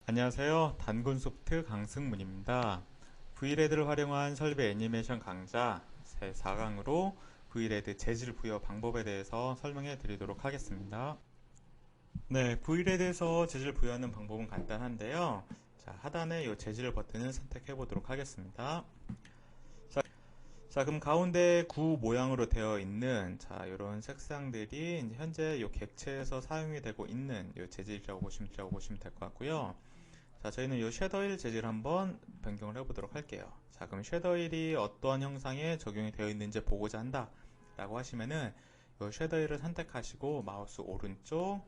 안녕하세요. 단군소프트 강승문입니다. V레드를 활용한 설비 애니메이션 강좌 제 4강으로 V레드 재질 부여 방법에 대해서 설명해 드리도록 하겠습니다. 네, V레드에서 재질 부여하는 방법은 간단한데요. 자, 하단에 이 재질 버튼을 선택해 보도록 하겠습니다. 자, 그럼 가운데 구 모양으로 되어 있는 이런 색상들이 이제 현재 이 객체에서 사용이 되고 있는 이 재질이라고 보시면 될 것 같고요. 자, 저희는 이 쉐더일 재질 한번 변경을 해보도록 할게요. 자, 그럼 쉐더일이 어떠한 형상에 적용이 되어 있는지 보고자 한다 라고 하시면은 이 쉐더일을 선택하시고 마우스 오른쪽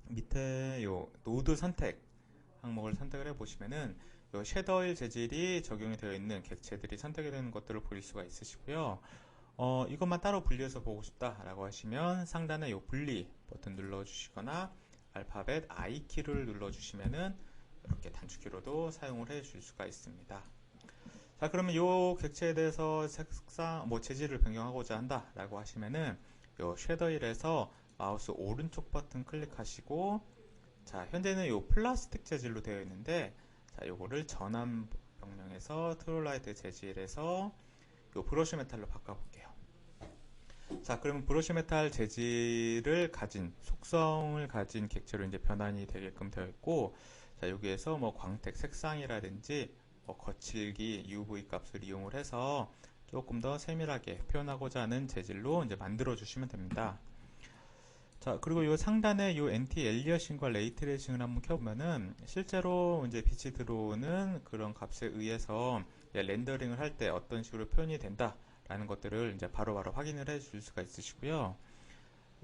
밑에 이 노드 선택 항목을 선택을 해보시면은 이 쉐더일 재질이 적용이 되어 있는 객체들이 선택이 되는 것들을 보실 수가 있으시고요. 이것만 따로 분리해서 보고 싶다 라고 하시면 상단에 이 분리 버튼 눌러주시거나 알파벳 I 키를 눌러주시면은 이렇게 단축키로도 사용을 해 줄 수가 있습니다. 자, 그러면 이 객체에 대해서 색상, 재질을 변경하고자 한다 라고 하시면은 이 쉐더일에서 마우스 오른쪽 버튼 클릭하시고, 자, 현재는 이 플라스틱 재질로 되어 있는데, 자, 요거를 전환 명령에서 트롤라이트 재질에서 이 브러쉬 메탈로 바꿔볼게요. 자, 그러면 브러쉬 메탈 재질을 가진, 속성을 가진 객체로 이제 변환이 되게끔 되어 있고, 자, 여기에서 광택 색상이라든지 거칠기, UV 값을 이용을 해서 조금 더 세밀하게 표현하고자 하는 재질로 이제 만들어 주시면 됩니다. 자, 그리고 이 상단에 이 엔티 엘리어싱과 레이트레이싱을 한번 켜보면은 실제로 이제 빛이 들어오는 그런 값에 의해서 렌더링을 할 때 어떤 식으로 표현이 된다 라는 것들을 이제 바로바로 확인을 해 줄 수가 있으시고요.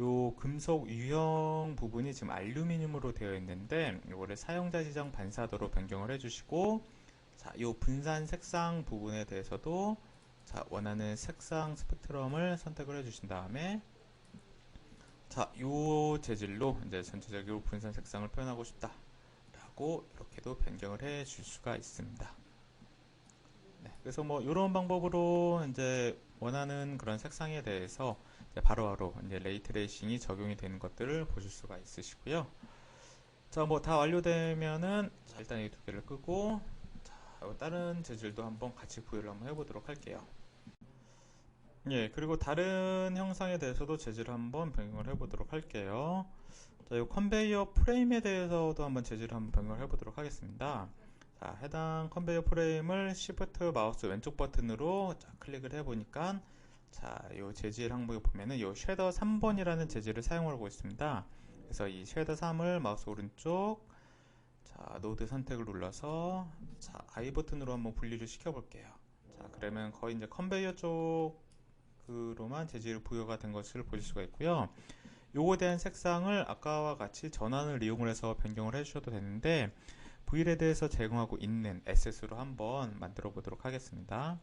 요 금속 유형 부분이 지금 알루미늄으로 되어 있는데 이거를 사용자 지정 반사도로 변경을 해주시고, 자, 요 분산 색상 부분에 대해서도 자, 원하는 색상 스펙트럼을 선택을 해주신 다음에, 자, 요 재질로 이제 전체적으로 분산 색상을 표현하고 싶다 라고 이렇게도 변경을 해 줄 수가 있습니다. 네, 그래서 이런 방법으로 이제 원하는 그런 색상에 대해서 이제 바로바로 이제 레이트레이싱이 적용이 되는 것들을 보실 수가 있으시고요. 자, 다 완료되면은 자, 일단 이 두 개를 끄고, 자, 다른 재질도 한번 같이 구현을 한번 해보도록 할게요. 예, 그리고 다른 형상에 대해서도 재질을 한번 변경을 해보도록 할게요. 자, 이 컨베이어 프레임에 대해서도 한번 재질을 한번 변경을 해보도록 하겠습니다. 자, 해당 컨베이어 프레임을 Shift 마우스 왼쪽 버튼으로 자, 클릭을 해보니까, 자, 이 재질 항목에 보면은 이 쉐더 3번이라는 재질을 사용하고 있습니다. 그래서 이 쉐더 3을 마우스 오른쪽, 자, 노드 선택을 눌러서, 자, I 버튼으로 한번 분리를 시켜볼게요. 자, 그러면 거의 이제 컨베이어 쪽으로만 재질 부여가 된 것을 보실 수가 있고요. 요거에 대한 색상을 아까와 같이 전환을 이용을 해서 변경을 해주셔도 되는데, V레드에서 제공하고 있는 에셋으로 한번 만들어 보도록 하겠습니다.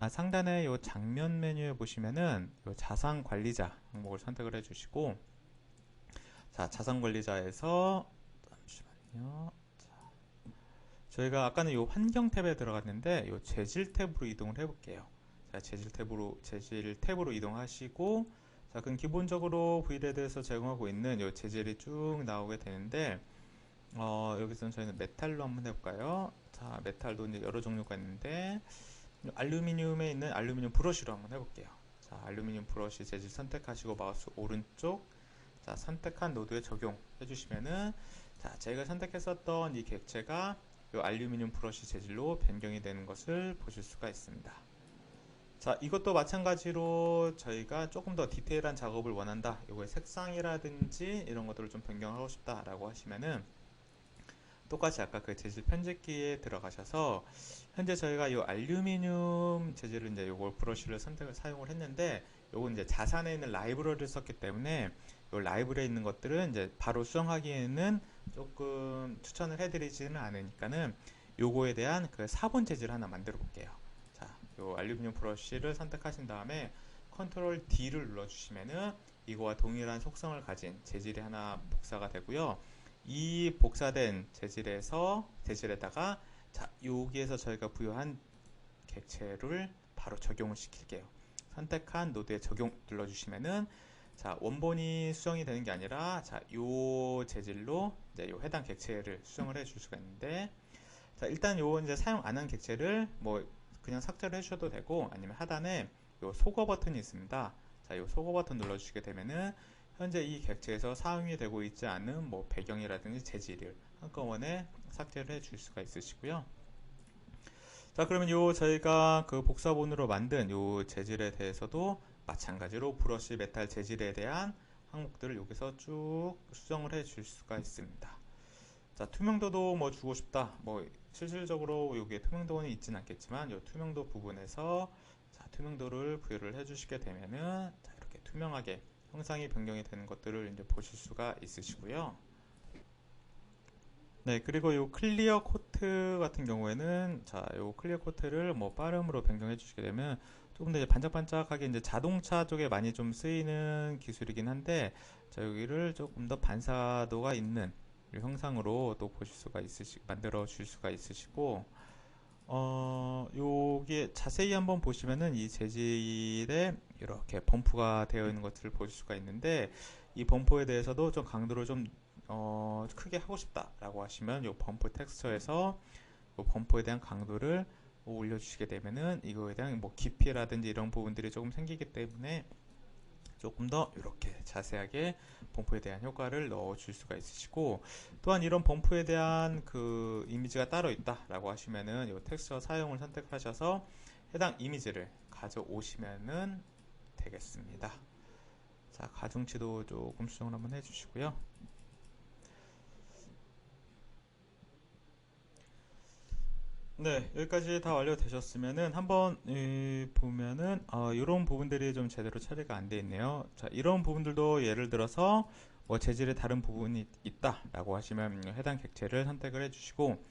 상단에 요 장면 메뉴에 보시면은 요 자산 관리자 항목을 선택을 해주시고, 자, 자산 관리자에서 잠시만요. 자, 저희가 아까는 요 환경 탭에 들어갔는데 요 재질 탭으로 이동을 해볼게요. 자, 재질 탭으로 이동하시고, 자, 그럼 기본적으로 V레드에서 제공하고 있는 요 재질이 쭉 나오게 되는데, 여기서는 저희는 메탈로 한번 해볼까요? 자, 메탈도 이제 여러 종류가 있는데, 알루미늄에 있는 알루미늄 브러쉬로 한번 해볼게요. 자, 알루미늄 브러쉬 재질 선택하시고 마우스 오른쪽, 자, 선택한 노드에 적용해 주시면은, 자, 제가 선택했었던 이 객체가 이 알루미늄 브러쉬 재질로 변경이 되는 것을 보실 수가 있습니다. 자, 이것도 마찬가지로 저희가 조금 더 디테일한 작업을 원한다, 이거의 색상이라든지 이런 것들을 좀 변경하고 싶다 라고 하시면은 똑같이 아까 그 재질 편집기에 들어가셔서, 현재 저희가 이 알루미늄 재질을 이제 요걸 브러쉬를 사용을 했는데, 요건 이제 자산에 있는 라이브러리를 썼기 때문에 요 라이브러리에 있는 것들은 이제 바로 수정하기에는 조금 추천을 해드리지는 않으니까는 요거에 대한 그 사본 재질 하나 만들어 볼게요. 자, 요 알루미늄 브러쉬를 선택하신 다음에 컨트롤 D를 눌러주시면은 이거와 동일한 속성을 가진 재질이 하나 복사가 되고요. 이 복사된 재질에다가, 자, 여기에서 저희가 부여한 객체를 바로 적용을 시킬게요. 선택한 노드에 적용 눌러주시면은, 자, 원본이 수정이 되는 게 아니라 자, 요 재질로 이제 요 해당 객체를 수정을 해 줄 수가 있는데, 자, 일단 요 이제 사용 안 한 객체를 뭐 그냥 삭제를 해 주셔도 되고, 아니면 하단에 요 소거 버튼이 있습니다. 자, 요 소거 버튼 눌러 주시게 되면은 현재 이 객체에서 사용이 되고 있지 않은 뭐 배경이라든지 재질을 한꺼번에 삭제를 해 줄 수가 있으시고요. 자, 그러면 요 저희가 그 복사본으로 만든 요 재질에 대해서도 마찬가지로 브러쉬 메탈 재질에 대한 항목들을 여기서 쭉 수정을 해 줄 수가 있습니다. 자, 투명도도 뭐 주고 싶다. 뭐 실질적으로 여기에 투명도는 있진 않겠지만 요 투명도 부분에서 자, 투명도를 부여를 해 주시게 되면은 자, 이렇게 투명하게 형상이 변경이 되는 것들을 이제 보실 수가 있으시고요. 네, 그리고 요 클리어 코트 같은 경우에는 자, 요 클리어 코트를 뭐 빠름으로 변경해 주시게 되면 조금 더 이제 반짝반짝하게 이제 자동차 쪽에 많이 좀 쓰이는 기술이긴 한데, 자, 여기를 조금 더 반사도가 있는 이 형상으로 또 보실 수가 만들어 줄 수가 있으시고, 요게 자세히 한번 보시면은 이 재질에 이렇게 범프가 되어 있는 것들을 보실 수가 있는데, 이 범프에 대해서도 좀 강도를 좀 크게 하고 싶다라고 하시면 요 범프 텍스처에서 요 범프에 대한 강도를 올려주시게 되면은 이거에 대한 뭐 깊이라든지 이런 부분들이 조금 생기기 때문에 조금 더 이렇게 자세하게 범프에 대한 효과를 넣어 줄 수가 있으시고, 또한 이런 범프에 대한 그 이미지가 따로 있다라고 하시면은 요 텍스처 사용을 선택하셔서 해당 이미지를 가져오시면은 되겠습니다. 자, 가중치도 조금 수정을 한번 해주시고요. 네, 여기까지 다 완료되셨으면은 한번 보면은 이런 부분들이 좀 제대로 처리가 안 돼 있네요. 자, 이런 부분들도 예를 들어서 뭐 재질의 다른 부분이 있다라고 하시면 해당 객체를 선택을 해주시고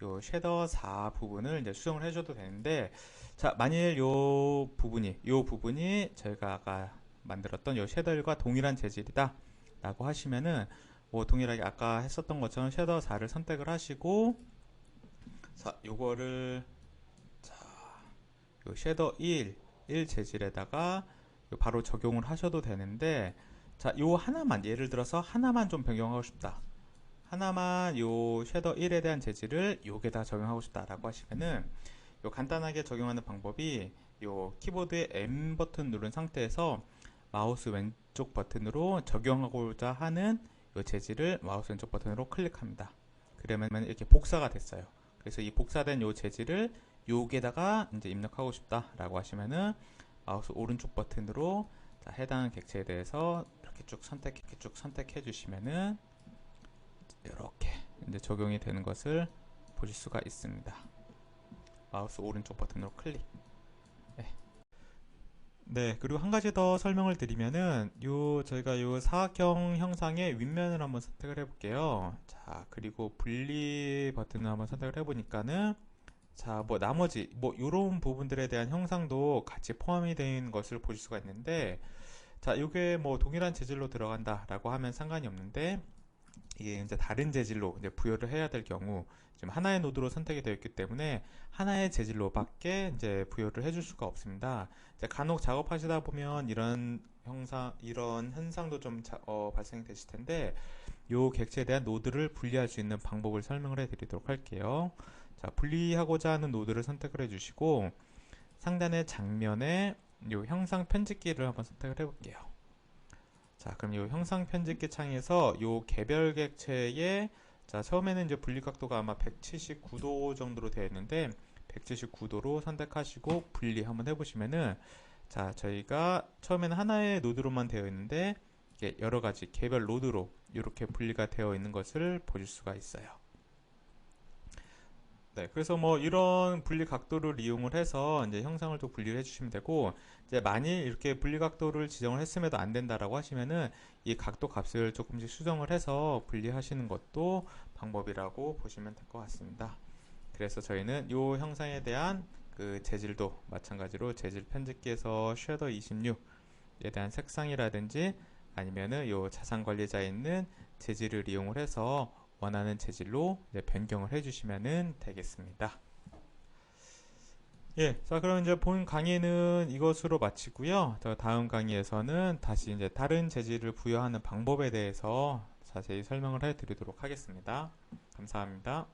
요 쉐더 4 부분을 이제 수정을 해줘도 되는데, 자, 만일 요 부분이 저희가 아까 만들었던 요 쉐더 1과 동일한 재질이다 라고 하시면은 뭐 동일하게 아까 했었던 것처럼 쉐더 4를 선택을 하시고, 자, 요거를 자, 요 쉐더 1 재질에다가 바로 적용을 하셔도 되는데, 자, 요 하나만 예를 들어서 하나만 좀 변경하고 싶다. 하나만 요 쉐더 1에 대한 재질을 요게다 적용하고 싶다라고 하시면은 요 간단하게 적용하는 방법이 요 키보드의 M 버튼 누른 상태에서 마우스 왼쪽 버튼으로 적용하고자 하는 요 재질을 마우스 왼쪽 버튼으로 클릭합니다. 그러면 이렇게 복사가 됐어요. 그래서 이 복사된 요 재질을 요게다가 이제 입력하고 싶다라고 하시면은 마우스 오른쪽 버튼으로 자, 해당 객체에 대해서 이렇게 쭉 선택해 주시면은 이렇게 이제 적용이 되는 것을 보실 수가 있습니다. 마우스 오른쪽 버튼으로 클릭. 네. 네, 그리고 한 가지 더 설명을 드리면은 저희가 요 사각형 형상의 윗면을 한번 선택을 해볼게요. 자, 그리고 분리 버튼을 한번 선택을 해보니까는 자, 뭐 나머지 뭐 요런 부분들에 대한 형상도 같이 포함이 되는 것을 보실 수가 있는데, 자, 요게 뭐 동일한 재질로 들어간다라고 하면 상관이 없는데, 이게 이제 다른 재질로 이제 부여를 해야 될 경우 지금 하나의 노드로 선택이 되어 있기 때문에 하나의 재질로밖에 이제 부여를 해줄 수가 없습니다. 이제 간혹 작업하시다 보면 이런 현상도 좀 발생이 되실 텐데, 요 객체에 대한 노드를 분리할 수 있는 방법을 설명을 해드리도록 할게요. 자, 분리하고자 하는 노드를 선택을 해주시고 상단의 장면에 요 형상 편집기를 한번 선택을 해볼게요. 자, 그럼 이 형상 편집기 창에서 요 개별 객체의 자, 처음에는 이제 분리 각도가 아마 179도 정도로 되어 있는데 179도로 선택하시고 분리 한번 해보시면은 자, 저희가 처음에는 하나의 노드로만 되어 있는데 이게 여러 가지 개별 노드로 이렇게 분리가 되어 있는 것을 보실 수가 있어요. 네, 그래서 뭐 이런 분리 각도를 이용을 해서 이제 형상을 또 분리를 해주시면 되고, 이제 만일 이렇게 분리 각도를 지정을 했음에도 안 된다라고 하시면은 이 각도 값을 조금씩 수정을 해서 분리하시는 것도 방법이라고 보시면 될 것 같습니다. 그래서 저희는 이 형상에 대한 그 재질도 마찬가지로 재질 편집기에서 쉐더 26에 대한 색상이라든지 아니면은 이 자산 관리자에 있는 재질을 이용을 해서 원하는 재질로 이제 변경을 해주시면 되겠습니다. 예, 자, 그럼 이제 본 강의는 이것으로 마치고요. 저 다음 강의에서는 다시 이제 다른 재질을 부여하는 방법에 대해서 자세히 설명을 해 드리도록 하겠습니다. 감사합니다.